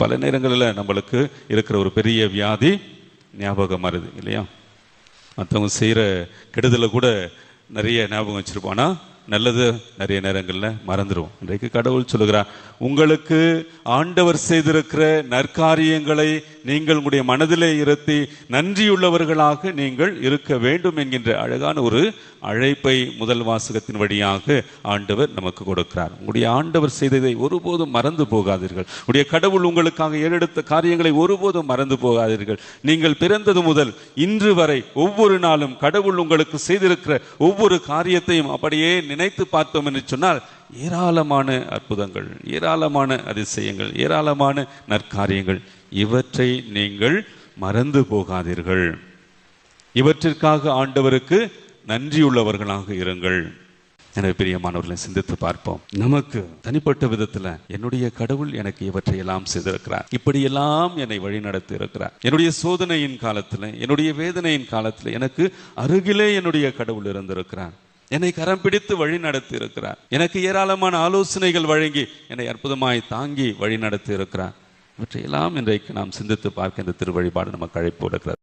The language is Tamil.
பல நேரங்களில் நம்மளுக்கு இருக்கிற ஒரு பெரிய வியாதி ஞாபகம் மறதி இல்லையா? மற்றவங்க செய்கிற கெடுதலை கூட நிறைய ஞாபகம் வச்சுருப்போம், ஆனால் நல்லது நிறைய நேரங்களில் மறந்துடுவோம். இன்றைக்கு கடவுள் சொல்லுகிறார், உங்களுக்கு ஆண்டவர் செய்திருக்கிற நற்காரியங்களை நீங்கள் உங்களுடைய மனதிலே இருத்தி நன்றியுள்ளவர்களாக நீங்கள் இருக்க வேண்டும் என்கின்ற அழகான ஒரு அழைப்பை முதல் வாசகத்தின் வழியாக ஆண்டவர் நமக்கு கொடுக்கிறார். உங்களுடைய ஆண்டவர் செய்ததை ஒருபோதும் மறந்து போகாதீர்கள். உடைய கடவுள் உங்களுக்காக ஏறெடுத்த காரியங்களை ஒருபோதும் மறந்து போகாதீர்கள். நீங்கள் பிறந்தது முதல் இன்று வரை ஒவ்வொரு நாளும் கடவுள் உங்களுக்கு செய்திருக்கிற ஒவ்வொரு காரியத்தையும் அப்படியே நினைத்து பார்த்தோம் என்று சொன்னால் ஏராளமான அற்புதங்கள், ஏராளமான அதிசயங்கள், ஏராளமான நற்காரியங்கள், இவற்றை நீங்கள் மறந்து போகாதீர்கள். இவற்றிற்காக ஆண்டவருக்கு நன்றியுள்ளவர்களாக இருங்கள். எனவே பிரியமானவர்களை சிந்தித்து பார்ப்போம். நமக்கு தனிப்பட்ட விதத்துல என்னுடைய கடவுள் எனக்கு இவற்றையெல்லாம் செய்திருக்கிறார், இப்படியெல்லாம் என்னை வழி நடத்தி இருக்கிறார். என்னுடைய சோதனையின் காலத்துல, என்னுடைய வேதனையின் காலத்துல எனக்கு அருகிலே என்னுடைய கடவுள் இருந்திருக்கிறார். என்னை கரம் பிடித்து வழி நடத்தி இருக்கிறார். எனக்கு ஏராளமான ஆலோசனைகள் வழங்கி என்னை அற்புதமாய் தாங்கி வழி நடத்தி இருக்கிறார். இவற்றையெல்லாம் இன்றைக்கு நாம் சிந்தித்து பார்க்க இந்த திருவழிபாடு நமக்கு அழைப்பு கொடுக்கிறது.